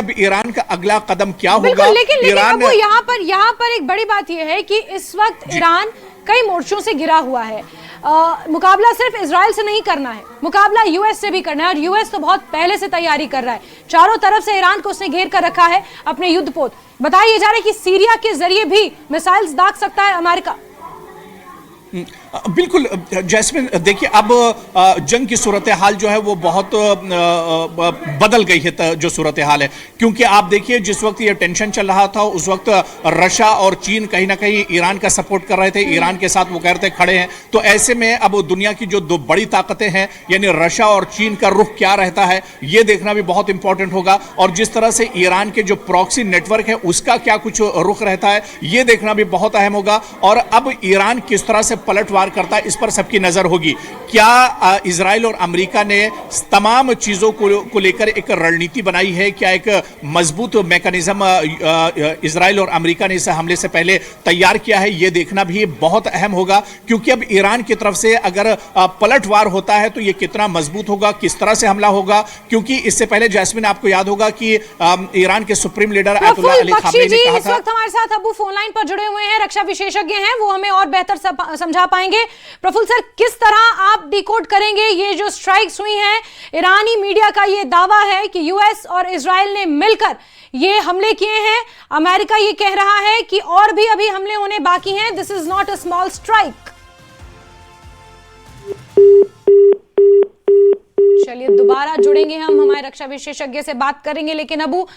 अब ईरान का अगला कदम क्या होगा। बिल्कुल, लेकिन ईरान यहाँ पर एक बड़ी बात यह है कि इस वक्त ईरान कई मोर्चों से गिरा हुआ है। मुकाबला सिर्फ इजराइल से नहीं करना है, मुकाबला यूएस से भी करना है, और यूएस तो बहुत पहले से तैयारी कर रहा है। चारों तरफ से ईरान को उसने घेर कर रखा है अपने युद्धपोत। बताया जा रहा है कि सीरिया के जरिए भी मिसाइल्स दाग सकता है अमेरिका। बिल्कुल जैस्मिन, देखिए अब जंग की सूरत हाल जो है वो बहुत बदल गई है जो सूरत हाल है, क्योंकि आप देखिए जिस वक्त ये टेंशन चल रहा था उस वक्त रशिया और चीन कहीं ना कहीं ईरान का सपोर्ट कर रहे थे, ईरान के साथ वो कह रहे थे खड़े हैं। तो ऐसे में अब दुनिया की जो दो बड़ी ताकतें हैं यानी रशिया और चीन का रुख क्या रहता है ये देखना भी बहुत इंपॉर्टेंट होगा, और जिस तरह से ईरान के जो प्रॉक्सी नेटवर्क है उसका क्या कुछ रुख रहता है ये देखना भी बहुत अहम होगा। और अब ईरान किस तरह से पलटवार करता है इस पर सबकी नजर होगी। क्या इजराइल और अमेरिका ने तमाम चीजों को लेकर एक रणनीति बनाई है, क्या एक मजबूत मैकेनिज्म इजराइल और अमेरिका ने इस हमले से पहले तैयार किया है, यह देखना भी बहुत अहम होगा। क्योंकि अब ईरान की तरफ से अगर पलटवार होता है तो यह कितना मजबूत होगा, किस तरह से हमला होगा। क्योंकि इससे पहले जैस्मिन आपको याद होगा कि ईरान के supreme leader Ayatollah Ali Khamenei ने कहा था। इस वक्त हमारे साथ अबू फोन लाइन पर जुड़े हुए हैं, रक्षा विशेषज्ञ हैं, वो हमें और बेहतर समझा पाएंगे। प्रफुल्ल सर, किस तरह आप डिकोड करेंगे ये जो स्ट्राइक्स हुई हैं? ईरानी मीडिया का ये दावा है कि यूएस और इजराइल ने मिलकर ये हमले किए हैं। अमेरिका ये कह रहा है कि और भी अभी हमले होने बाकी हैं। This is not a small strike. चलिए दोबारा जुड़ेंगे हम, हमारे रक्षा विशेषज्ञ से बात करेंगे। लेकिन अबू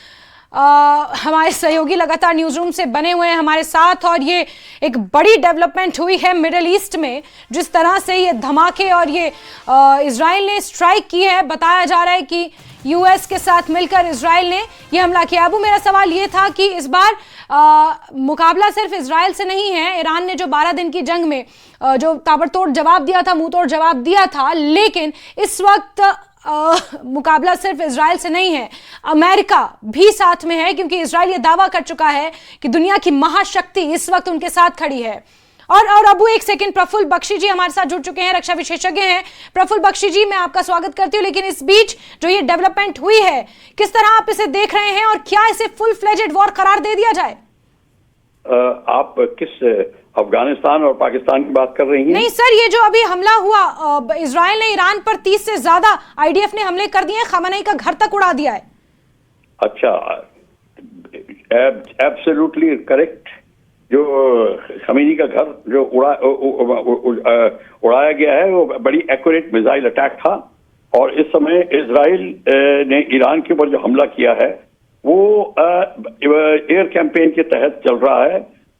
हमारे सहयोगी लगातार न्यूज रूम से बने हुए हैं हमारे साथ, और ये एक बड़ी डेवलपमेंट हुई है मिडिल ईस्ट में। जिस तरह से ये धमाके और ये इजराइल ने स्ट्राइक की है, बताया जा रहा है कि यूएस के साथ मिलकर इजराइल ने ये हमला किया। अबू मेरा सवाल ये था कि इस बार मुकाबला सिर्फ इजराइल से नहीं है। ईरान ने जो 12 दिन की जंग में जो ताबड़तोड़ जवाब दिया था, मुंह तोड़ जवाब दिया था, लेकिन इस वक्त मुकाबला सिर्फ इजराइल से नहीं है, अमेरिका भी साथ में है, क्योंकि इजराइल ये दावा कर चुका है कि दुनिया की महाशक्ति इस वक्त उनके साथ खड़ी है। और अबू एक सेकंड, प्रफुल्ल बख्शी जी हमारे साथ जुड़ चुके हैं, रक्षा विशेषज्ञ हैं। प्रफुल्ल बख्शी जी, मैं आपका स्वागत करती हूं। लेकिन इस बीच जो ये डेवलपमेंट हुई है, किस तरह आप इसे देख रहे हैं, और क्या इसे फुल फ्लेजेड वॉर करार दे दिया जाए? आप किस अफगानिस्तान और पाकिस्तान की बात कर रही हैं? नहीं सर, ये जो अभी हमला हुआ, इजराइल ने ईरान पर 30 से ज्यादा आईडीएफ ने हमले कर दिए, खamenei का घर तक उड़ा दिया है। अच्छा, एब्सोल्युटली करेक्ट। जो खamenei का घर जो उड़ाया गया है वो बड़ी एक्यूरेट मिसाइल अटैक था, और इस समय इजराइल ने ईरान के ऊपर जो हमला किया है वो एयर कैंपेन के तहत चल रहा है,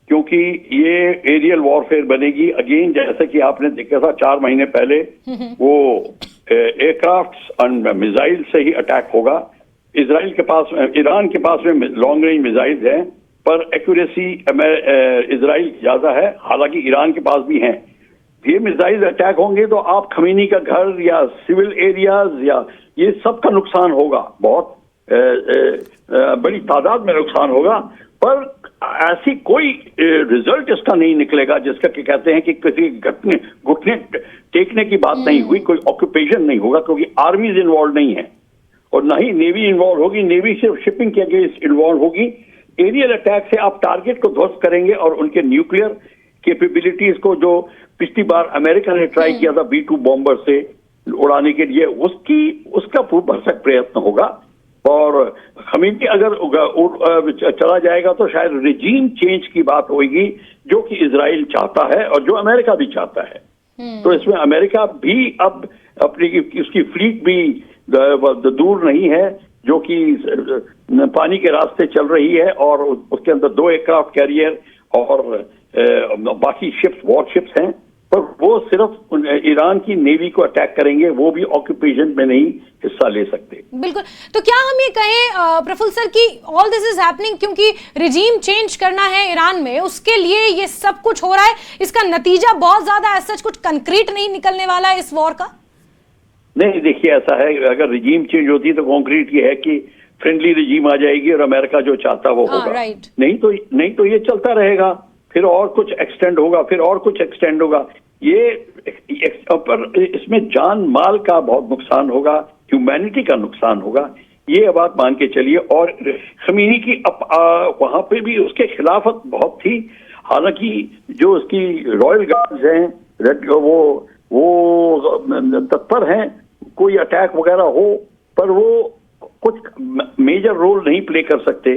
क्योंकि ये एरियल वॉरफेयर बनेगी अगेन। जैसे कि आपने देखा था 4 महीने पहले वो एयरक्राफ्ट एंड मिसाइल से ही अटैक होगा। इजराइल के पास, ईरान के पास में लॉन्ग रेंज मिसाइल हैं, पर एक्यूरेसी इजराइल ज्यादा है, हालांकि ईरान के पास भी हैं। ये मिसाइल अटैक होंगे तो आप खamenei का घर या सिविल एरियाज या ये सब का नुकसान होगा, बहुत बड़ी तादाद में नुकसान होगा। पर ऐसी कोई रिजल्ट इसका नहीं निकलेगा जिसका कि कहते हैं कि किसी घुटने टेकने की बात नहीं हुई, कोई ऑक्यूपेशन नहीं होगा, क्योंकि आर्मीज इन्वॉल्व नहीं है और ना ही नेवी इन्वॉल्व होगी। नेवी सिर्फ शिपिंग के अगेंस्ट इन्वॉल्व होगी। एरियल अटैक से आप टारगेट को ध्वस्त करेंगे और उनके न्यूक्लियर कैपेबिलिटीज को, जो पिछली बार अमेरिका ने ट्राई किया था B-2 बॉम्बर से उड़ाने के लिए, उसका भरसक प्रयत्न होगा। और खamenei अगर चला जाएगा तो शायद रिजीम चेंज की बात होगी, जो कि इजराइल चाहता है और जो अमेरिका भी चाहता है। तो इसमें अमेरिका भी अब अपनी उसकी फ्लीट भी दूर नहीं है, जो कि पानी के रास्ते चल रही है, और उसके अंदर 2 एयरक्राफ्ट कैरियर और बाकी शिप्स, वॉरशिप्स हैं। पर वो सिर्फ ईरान की नेवी को अटैक करेंगे, वो भी ऑक्यूपेशन में नहीं हिस्सा ले सकते। बिल्कुल। तो क्या हम ये कहें प्रफुल्ल सर कि ऑल दिस इज हैपनिंग क्योंकि रिजीम चेंज करना है ईरान में, उसके लिए ये सब कुछ हो रहा है? इसका नतीजा बहुत ज्यादा ऐसा कुछ कंक्रीट नहीं निकलने वाला है इस वॉर का? नहीं, देखिए ऐसा है, अगर रिजीम चेंज होती है तो कॉन्क्रीट ये है कि फ्रेंडली रिजीम आ जाएगी और अमेरिका जो चाहता वो होगा। नहीं तो ये चलता रहेगा, फिर और कुछ एक्सटेंड होगा, फिर और कुछ एक्सटेंड होगा। ये पर इसमें जान माल का बहुत नुकसान होगा, ह्यूमैनिटी का नुकसान होगा। ये बात मान के चलिए। और खमीनी की वहां पे भी उसके खिलाफत बहुत थी। हालांकि जो उसकी रॉयल गार्ड्स हैं वो तत्पर हैं, कोई अटैक वगैरह हो, पर वो कुछ मेजर रोल नहीं प्ले कर सकते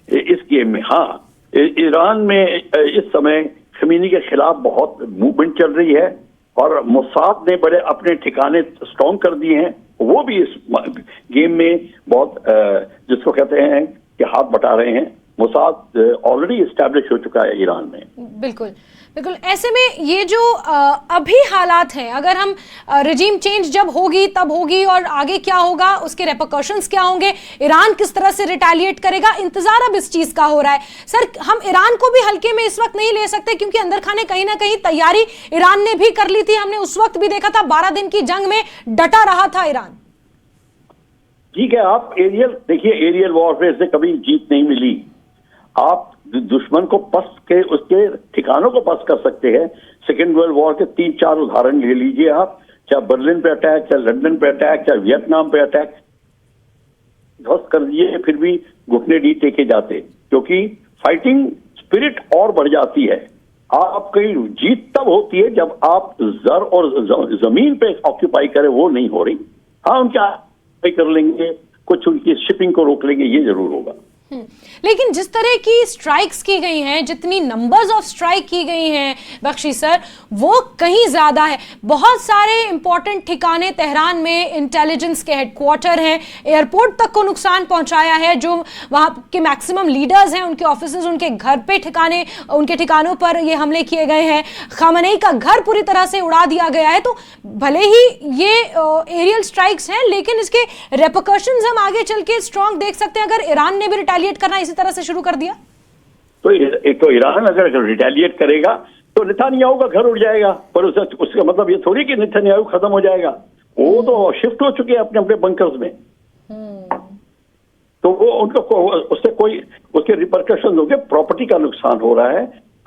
इस गेम में। हाँ, ईरान में इस समय खमीनी के खिलाफ बहुत मूवमेंट चल रही है और मोसाद ने बड़े अपने ठिकाने स्ट्रॉन्ग कर दिए हैं। वो भी इस गेम में बहुत जिसको कहते हैं कि हाथ बटा रहे हैं। मोसाद ऑलरेडी एस्टैब्लिश हो चुका है ईरान में। बिल्कुल बिल्कुल। ऐसे में ये जो अभी हालात हैं, अगर हम रिजीम चेंज जब होगी तब होगी और आगे क्या होगा, उसके रेपरकशंस क्या होंगे, ईरान किस तरह से रिटेलिएट करेगा, इंतजार अब इस चीज का हो रहा है। सर, हम ईरान को भी हल्के में इस वक्त नहीं ले सकते, क्योंकि अंदर खाने कहीं ना कहीं तैयारी ईरान ने भी कर ली थी। हमने उस वक्त भी देखा था 12 दिन की जंग में डटा रहा था ईरान। ठीक है, आप एरियल वॉरफेयर से कभी जीत नहीं मिली। आप दुश्मन को पस्त के उसके ठिकानों को पस्त कर सकते हैं। सेकेंड वर्ल्ड वॉर के 3-4 उदाहरण ले लीजिए आप, चाहे बर्लिन पे अटैक, चाहे लंदन पे अटैक, चाहे वियतनाम पे अटैक, ध्वस्त कर दिए, फिर भी घुटने नहीं टेके जाते, क्योंकि फाइटिंग स्पिरिट और बढ़ जाती है। आपकी जीत तब होती है जब आप जर और जमीन पे ऑक्यूपाई करें, वो नहीं हो रही। हाँ, उनके कर लेंगे, कुछ उनकी शिपिंग को रोक लेंगे, ये जरूर होगा। लेकिन जिस तरह की स्ट्राइक्स की गई हैं, जितनी नंबर्स ऑफ स्ट्राइक की गई हैं बख्शी सर, वो कहीं ज्यादा है। बहुत सारे इंपॉर्टेंट ठिकाने तेहरान में इंटेलिजेंस के हेडक्वार्टर हैं, एयरपोर्ट तक को नुकसान पहुंचाया है। जो वहां के मैक्सिमम लीडर्स हैं, उनके ऑफिसेज, उनके घर पे ठिकाने, उनके ठिकानों पर ये हमले किए गए हैं। खामनेई का घर पूरी तरह से उड़ा दिया गया है। तो भले ही ये एरियल स्ट्राइक्स हैं, लेकिन इसके रेपरकशंस हम आगे चल के स्ट्रॉन्ग देख सकते हैं अगर ईरान ने भी रिटेलिएट करना इसी तरह से शुरू कर दिया। तो एक तो ईरान अगर रिटेलिएट करेगा तो नेतन्याहू का घर उड़ जाएगा, पर उसका मतलब ये थोड़ी कि नेतन्याहू खत्म हो जाएगा। वो तो शिफ्ट हो चुके हैं अपने अपने बंकर्स में। तो वो उनको उसके रिपरकशन होंगे। प्रॉपर्टी का नुकसान हो रहा है,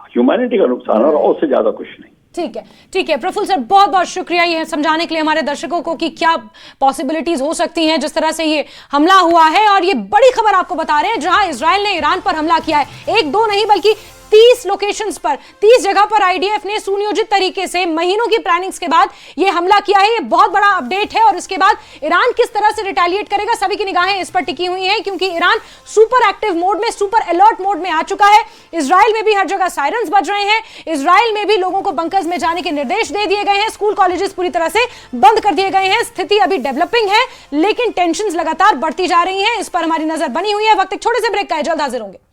ह्यूमैनिटी का नुकसान हो रहा है, उससे ज्यादा कुछ नहीं। ठीक है प्रफुल्ल सर, बहुत बहुत शुक्रिया ये समझाने के लिए हमारे दर्शकों को कि क्या पॉसिबिलिटीज हो सकती हैं जिस तरह से ये हमला हुआ है। और ये बड़ी खबर आपको बता रहे हैं, जहां इजराइल ने ईरान पर हमला किया है, 1-2 नहीं बल्कि 30 लोकेशंस पर, 30 जगह पर आईडीएफ ने सुनियोजित तरीके से महीनों की प्लानिंग्स के बाद ये हमला किया है। ये बहुत बड़ा अपडेट है और इसके बाद ईरान किस तरह से रिटेलिएट करेगा, सभी की निगाहें इस पर टिकी हुई हैं, क्योंकि ईरान सुपर एक्टिव मोड में, सुपर अलर्ट मोड में आ चुका है। इजराइल में भी हर जगह सायरन्स बज रहे हैं। इजराइल में भी लोगों को बंकर्स में जाने के निर्देश दे दिए गए हैं। स्कूल कॉलेजेस पूरी तरह से बंद कर दिए गए हैं। स्थिति अभी डेवलपिंग है, लेकिन टेंशंस लगातार बढ़ती जा रही हैं। इस पर हमारी नजर बनी हुई है। वक्त एक छोटे से ब्रेक का है, जल्द हाजिर होंगे।